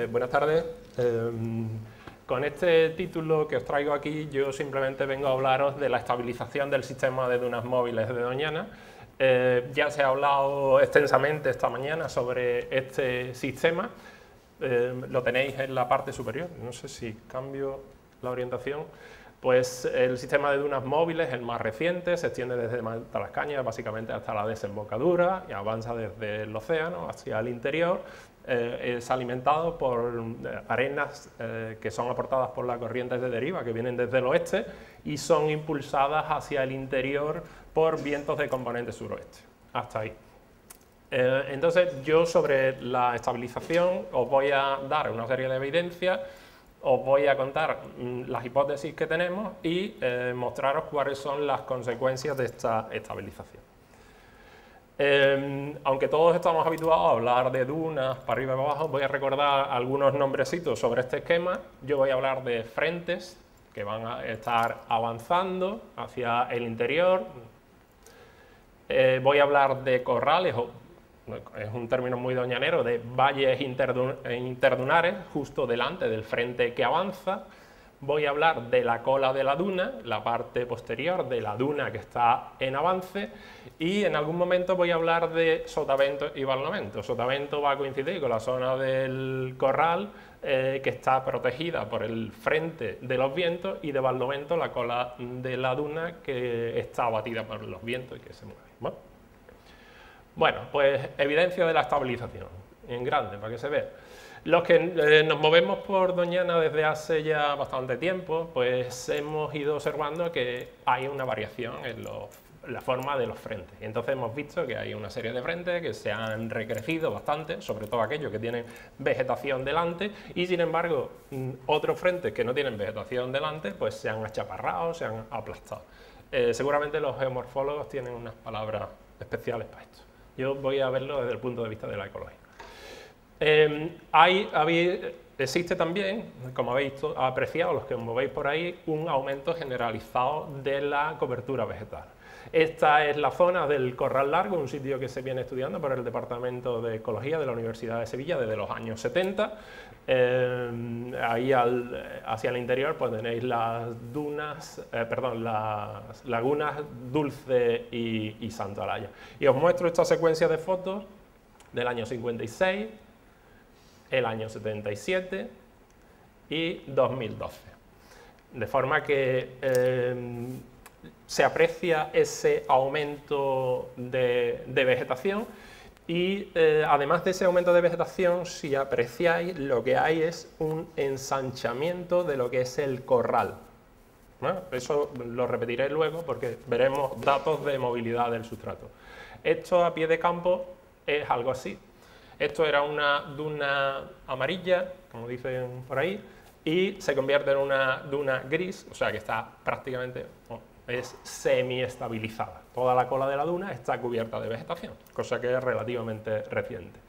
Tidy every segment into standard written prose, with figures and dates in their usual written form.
Buenas tardes. Con este título que os traigo aquí, yo simplemente vengo a hablaros de la estabilización del sistema de dunas móviles de Doñana. Ya se ha hablado extensamente esta mañana sobre este sistema. Lo tenéis en la parte superior. No sé si cambio la orientación. Pues el sistema de dunas móviles, el más reciente, se extiende desde Matalascañas básicamente hasta la desembocadura y avanza desde el océano hacia el interior. Es alimentado por arenas que son aportadas por las corrientes de deriva que vienen desde el oeste y son impulsadas hacia el interior por vientos de componente suroeste. Hasta ahí. Entonces, yo sobre la estabilización os voy a dar una serie de evidencias. Os voy a contar las hipótesis que tenemos y mostraros cuáles son las consecuencias de esta estabilización. Aunque todos estamos habituados a hablar de dunas para arriba y para abajo, voy a recordar algunos nombrecitos sobre este esquema. Yo voy a hablar de frentes que van a estar avanzando hacia el interior. Voy a hablar de corrales, es un término muy doñanero, de valles interdunares justo delante del frente que avanza. Voy a hablar de la cola de la duna, la parte posterior de la duna que está en avance, y en algún momento voy a hablar de sotavento y barlovento. Sotavento va a coincidir con la zona del corral que está protegida por el frente de los vientos, y de barlovento la cola de la duna que está abatida por los vientos y que se mueve. Bueno, pues evidencia de la estabilización, en grande, para que se vea. Los que nos movemos por Doñana desde hace ya bastante tiempo, pues hemos ido observando que hay una variación en la forma de los frentes. Y entonces hemos visto que hay una serie de frentes que se han recrecido bastante, sobre todo aquellos que tienen vegetación delante, y sin embargo otros frentes que no tienen vegetación delante, pues se han achaparrado, se han aplastado. Seguramente los geomorfólogos tienen unas palabras especiales para esto. Yo voy a verlo desde el punto de vista de la ecología. Existe también, como habéis apreciado los que os movéis por ahí, un aumento generalizado de la cobertura vegetal. Esta es la zona del Corral Largo, un sitio que se viene estudiando por el Departamento de Ecología de la Universidad de Sevilla desde los años 70. Ahí hacia el interior pues tenéis las lagunas Dulce y Santa Olalla. Y os muestro esta secuencia de fotos del año 56, el año 77 y 2012. De forma que se aprecia ese aumento de vegetación y además de ese aumento de vegetación, si apreciáis, lo que hay es un ensanchamiento de lo que es el corral. ¿No? Eso lo repetiré luego porque veremos datos de movilidad del sustrato. Esto a pie de campo es algo así. Esto era una duna amarilla, como dicen por ahí, y se convierte en una duna gris, o sea que está prácticamente, es semi-estabilizada. Toda la cola de la duna está cubierta de vegetación, cosa que es relativamente reciente.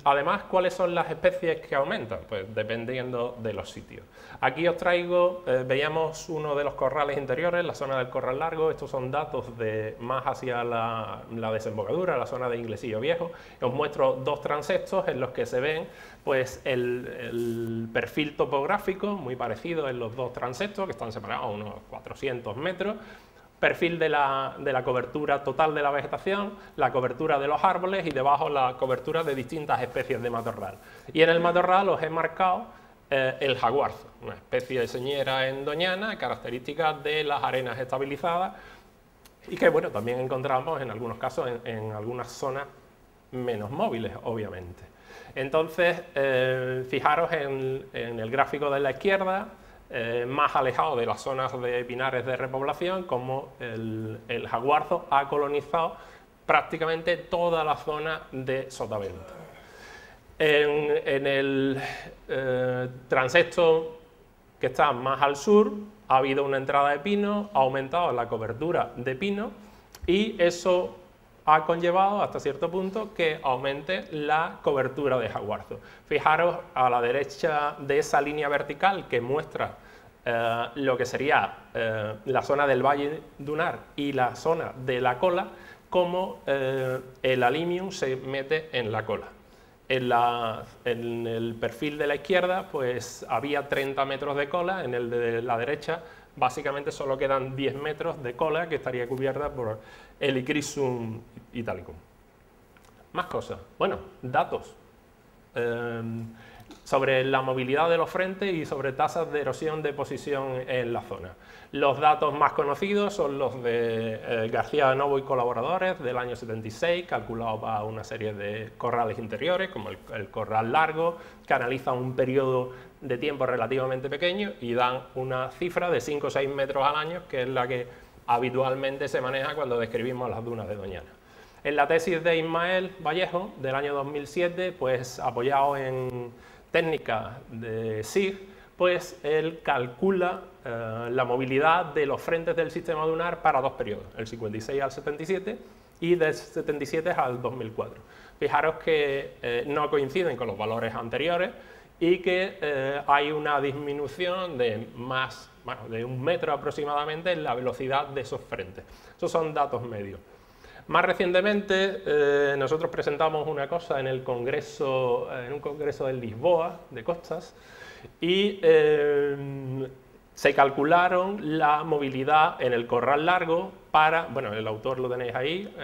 Además, ¿cuáles son las especies que aumentan? Pues dependiendo de los sitios. Aquí os traigo, veíamos uno de los corrales interiores, la zona del Corral Largo. Estos son datos de más hacia la desembocadura, la zona de Inglesillo Viejo. Os muestro dos transectos en los que se ven pues, el perfil topográfico, muy parecido en los dos transectos, que están separados a unos 400 metros. Perfil de la cobertura total de la vegetación, la cobertura de los árboles y debajo la cobertura de distintas especies de matorral. Y en el matorral os he marcado el jaguarzo, una especie de señera en Doñana, característica de las arenas estabilizadas y que bueno, también encontramos en algunos casos en algunas zonas menos móviles, obviamente. Entonces, fijaros en el gráfico de la izquierda, más alejado de las zonas de pinares de repoblación, como el jaguarzo ha colonizado prácticamente toda la zona de sotavento. En el transecto que está más al sur ha habido una entrada de pino, ha aumentado la cobertura de pino y eso ha conllevado hasta cierto punto que aumente la cobertura de jaguarzo. Fijaros a la derecha de esa línea vertical que muestra lo que sería la zona del valle dunar y la zona de la cola, cómo el alimium se mete en la cola. En el perfil de la izquierda pues había 30 metros de cola, en el de la derecha básicamente solo quedan 10 metros de cola que estaría cubierta por Helichrysum italicum. Más cosas. Bueno, datos sobre la movilidad de los frentes y sobre tasas de erosión de posición en la zona. Los datos más conocidos son los de García de Novo y colaboradores del año 76, calculados para una serie de corrales interiores, como el corral largo, que analiza un periodo de tiempo relativamente pequeño y dan una cifra de 5 o 6 metros al año, que es la que habitualmente se maneja cuando describimos las dunas de Doñana. En la tesis de Ismael Vallejo, del año 2007, pues apoyado en técnicas de SIG, pues él calcula la movilidad de los frentes del sistema dunar para dos periodos, el 56 al 77 y del 77 al 2004. Fijaros que no coinciden con los valores anteriores y que hay una disminución de de 1 metro aproximadamente en la velocidad de esos frentes. Esos son datos medios. Más recientemente nosotros presentamos una cosa en un congreso de Lisboa, de costas, y se calcularon la movilidad en el corral largo para, bueno, el autor lo tenéis ahí,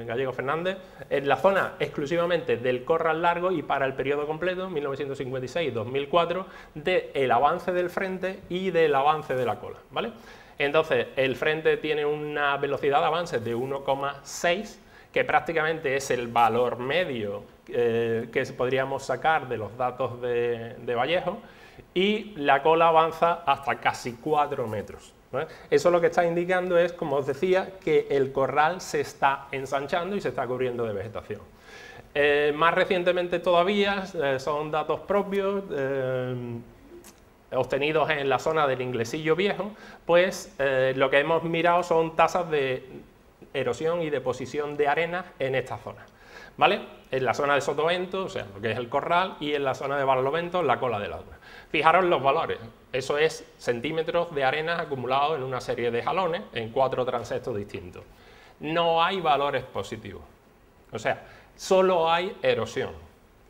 Gallego Fernández, en la zona exclusivamente del corral largo y para el periodo completo, 1956-2004, del avance del frente y del avance de la cola, ¿vale? Entonces, el frente tiene una velocidad de avance de 1,6, que prácticamente es el valor medio que podríamos sacar de los datos de Vallejo, y la cola avanza hasta casi 4 metros. ¿Vale? Eso lo que está indicando es, como os decía, que el corral se está ensanchando y se está cubriendo de vegetación. Más recientemente todavía, son datos propios, obtenidos en la zona del Inglesillo Viejo, pues lo que hemos mirado son tasas de erosión y deposición de arena en esta zona, ¿vale? En la zona de Sotavento, o sea, lo que es el corral, y en la zona de Barlovento, la cola de la duna. Fijaros los valores, eso es centímetros de arena acumulados en una serie de jalones en 4 transectos distintos. No hay valores positivos, o sea, solo hay erosión.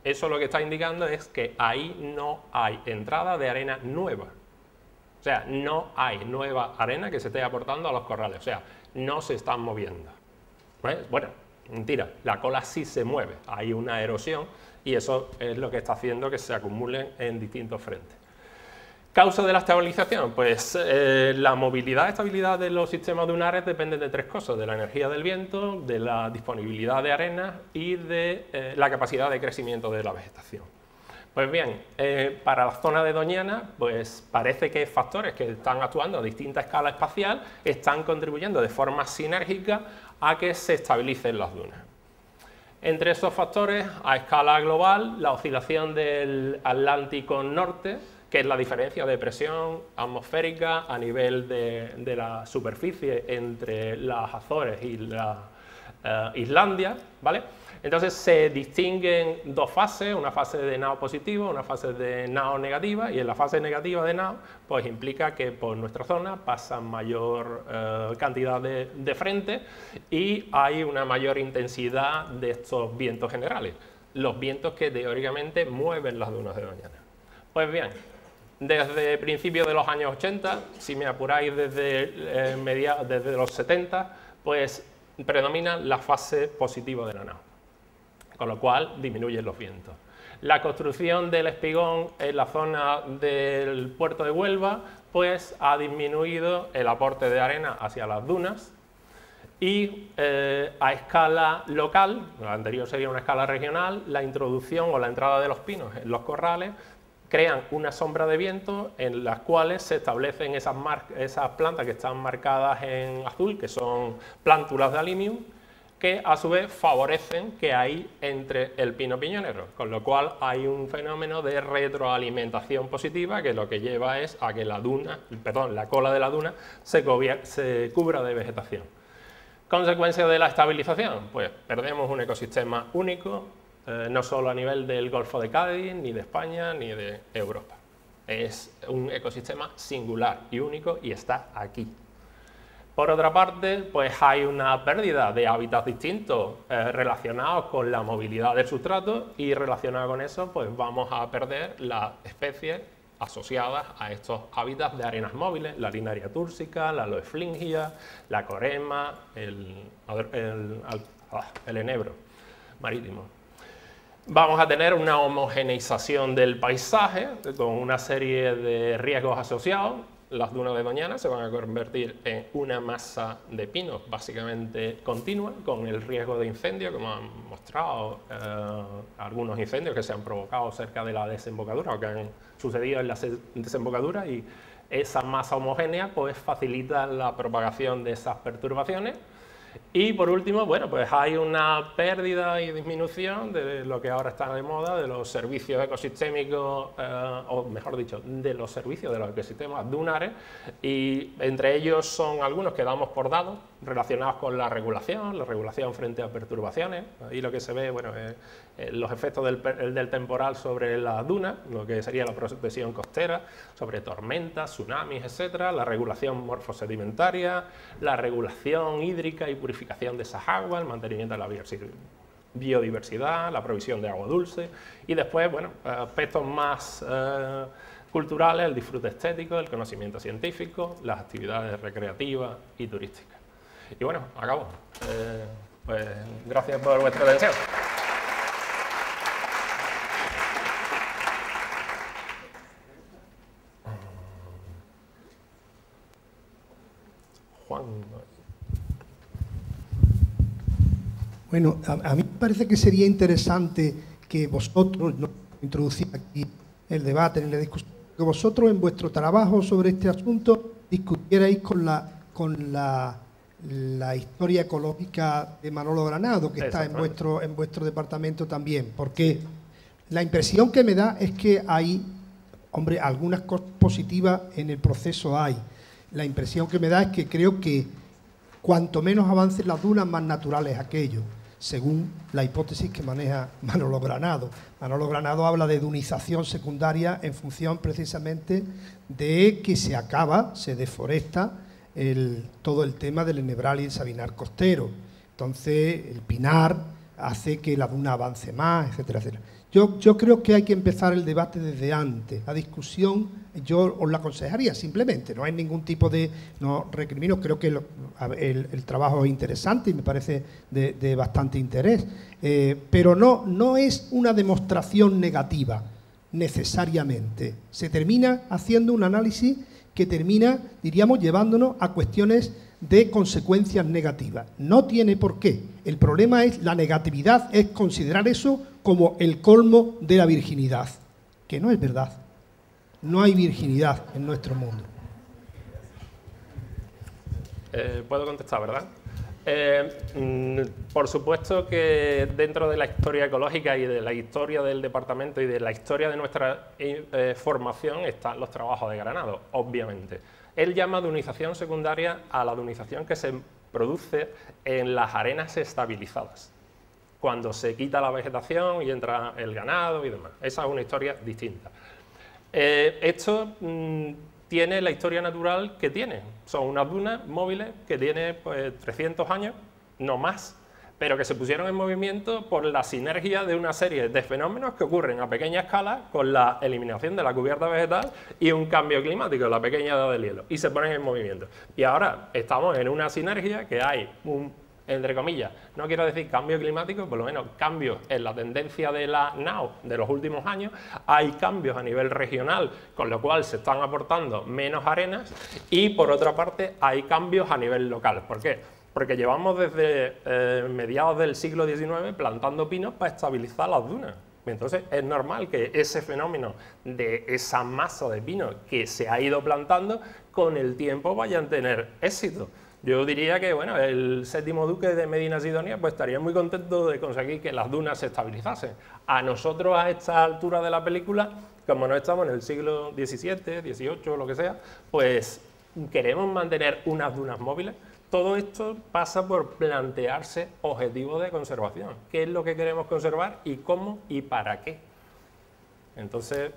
Eso lo que está indicando es que ahí no hay entrada de arena nueva. O sea, no hay nueva arena que se esté aportando a los corrales. O sea, no se están moviendo. ¿Vale? Bueno, mentira, la cola sí se mueve. Hay una erosión y eso es lo que está haciendo que se acumulen en distintos frentes. ¿Causa de la estabilización? Pues la movilidad y estabilidad de los sistemas dunares depende de 3 cosas: de la energía del viento, de la disponibilidad de arena y de la capacidad de crecimiento de la vegetación. Pues bien, para la zona de Doñana, pues parece que factores que están actuando a distinta escala espacial están contribuyendo de forma sinérgica a que se estabilicen las dunas. Entre esos factores, a escala global, la oscilación del Atlántico Norte, que es la diferencia de presión atmosférica a nivel de la superficie entre las Azores y la Islandia, ¿vale? Entonces se distinguen 2 fases, una fase de NAO positivo, una fase de NAO negativa, y en la fase negativa de NAO pues implica que por nuestra zona pasa mayor cantidad de frente y hay una mayor intensidad de estos vientos generales, los vientos que teóricamente mueven las dunas de Doñana. Pues bien, desde principios de los años 80, si me apuráis desde los 70, pues predomina la fase positiva de la NAO, con lo cual disminuyen los vientos. La construcción del espigón en la zona del puerto de Huelva pues ha disminuido el aporte de arena hacia las dunas y a escala local, la anterior sería una escala regional, la introducción o la entrada de los pinos en los corrales crean una sombra de viento en las cuales se establecen esas plantas que están marcadas en azul, que son plántulas de alimium, que a su vez favorecen que ahí entre el pino piñonero, con lo cual hay un fenómeno de retroalimentación positiva que lo que lleva es a que la cola de la duna se cubra de vegetación. ¿Consecuencia de la estabilización? Pues perdemos un ecosistema único, no solo a nivel del Golfo de Cádiz, ni de España, ni de Europa. Es un ecosistema singular y único y está aquí. Por otra parte, pues hay una pérdida de hábitats distintos relacionados con la movilidad del sustrato y relacionado con eso, pues vamos a perder las especies asociadas a estos hábitats de arenas móviles, la linaria túrsica, la loeflingia, la corema, el enebro marítimo. Vamos a tener una homogeneización del paisaje con una serie de riesgos asociados. Las dunas de Doñana se van a convertir en una masa de pinos básicamente continua, con el riesgo de incendio, como han mostrado algunos incendios que se han provocado cerca de la desembocadura o que han sucedido en la desembocadura, y esa masa homogénea pues facilita la propagación de esas perturbaciones. Y por último, bueno, pues hay una pérdida y disminución de lo que ahora está de moda, de los servicios ecosistémicos, o mejor dicho, de los servicios de los ecosistemas dunares, y entre ellos son algunos que damos por dados relacionados con la regulación frente a perturbaciones. Ahí lo que se ve, bueno, es los efectos del temporal sobre las dunas, lo que sería la protección costera, sobre tormentas, tsunamis, etcétera, la regulación morfosedimentaria, la regulación hídrica y purificación de esas aguas, el mantenimiento de la biodiversidad, la provisión de agua dulce, y después, bueno, aspectos más culturales, el disfrute estético, el conocimiento científico, las actividades recreativas y turísticas. Y bueno, acabo. Pues gracias por vuestra atención. Juan. Bueno, a mí me parece que sería interesante que vosotros, no introducir aquí el debate ni la discusión, que vosotros en vuestro trabajo sobre este asunto discutierais con la historia ecológica de Manolo Granado, que está en vuestro departamento también, porque la impresión que me da es que hay, hombre, algunas cosas positivas en el proceso hay. La impresión que me da es que creo que cuanto menos avancen las dunas, más natural es aquello, según la hipótesis que maneja Manolo Granado. Manolo Granado habla de dunización secundaria en función precisamente de que se deforesta todo el tema del enebral y el sabinar costero. Entonces, el pinar hace que la duna avance más, etcétera, etcétera. Yo creo que hay que empezar el debate desde antes. La discusión, yo os la aconsejaría simplemente. No hay ningún tipo de... No recrimino, creo que el trabajo es interesante y me parece de bastante interés. Pero no es una demostración negativa, necesariamente. Se termina haciendo un análisis que termina, diríamos, llevándonos a cuestiones de consecuencias negativas. No tiene por qué. El problema es la negatividad, es considerar eso como el colmo de la virginidad, que no es verdad. No hay virginidad en nuestro mundo. Puedo contestar, ¿verdad? Por supuesto que dentro de la historia ecológica y de la historia del departamento y de la historia de nuestra formación están los trabajos de Granado, obviamente. Él llama dunización secundaria a la dunización que se produce en las arenas estabilizadas, cuando se quita la vegetación y entra el ganado y demás. Esa es una historia distinta. Esto tiene la historia natural que tiene. Son unas dunas móviles que tienen pues, 300 años, no más, pero que se pusieron en movimiento por la sinergia de una serie de fenómenos que ocurren a pequeña escala con la eliminación de la cubierta vegetal y un cambio climático, la pequeña edad del hielo, y se ponen en movimiento. Y ahora estamos en una sinergia que hay entre comillas, no quiero decir cambio climático, por lo menos cambios en la tendencia de la NAO de los últimos años, hay cambios a nivel regional, con lo cual se están aportando menos arenas, y por otra parte hay cambios a nivel local. ¿Por qué? Porque llevamos desde mediados del siglo XIX plantando pinos para estabilizar las dunas. Entonces es normal que ese fenómeno de esa masa de pinos que se ha ido plantando con el tiempo vayan a tener éxito. Yo diría que bueno, el séptimo duque de Medina Sidonia pues, estaría muy contento de conseguir que las dunas se estabilizasen. A nosotros a esta altura de la película, como no estamos en el siglo XVII, XVIII, lo que sea, pues queremos mantener unas dunas móviles. Todo esto pasa por plantearse objetivos de conservación. ¿Qué es lo que queremos conservar y cómo y para qué? Entonces,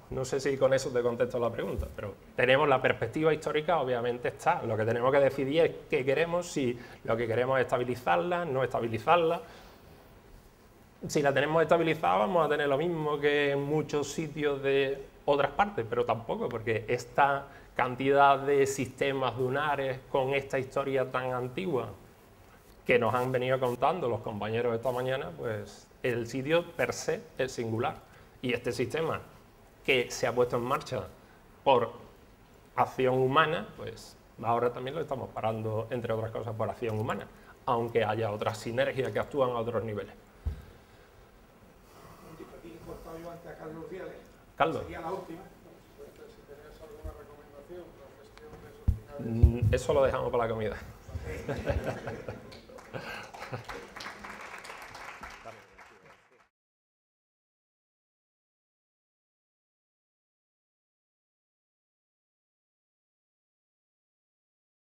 No sé si con eso te contesto la pregunta, pero tenemos la perspectiva histórica, obviamente está. Lo que tenemos que decidir es qué queremos, si lo que queremos es estabilizarla, no estabilizarla. Si la tenemos estabilizada vamos a tener lo mismo que en muchos sitios de otras partes, pero tampoco, porque esta cantidad de sistemas dunares con esta historia tan antigua que nos han venido contando los compañeros esta mañana, pues el sitio per se es singular. Y este sistema que se ha puesto en marcha por acción humana, pues ahora también lo estamos parando, entre otras cosas, por acción humana, aunque haya otras sinergias que actúan a otros niveles. Carlos. Sería la última. Si tenías alguna recomendación para la gestión de esos finales. Eso lo dejamos para la comida.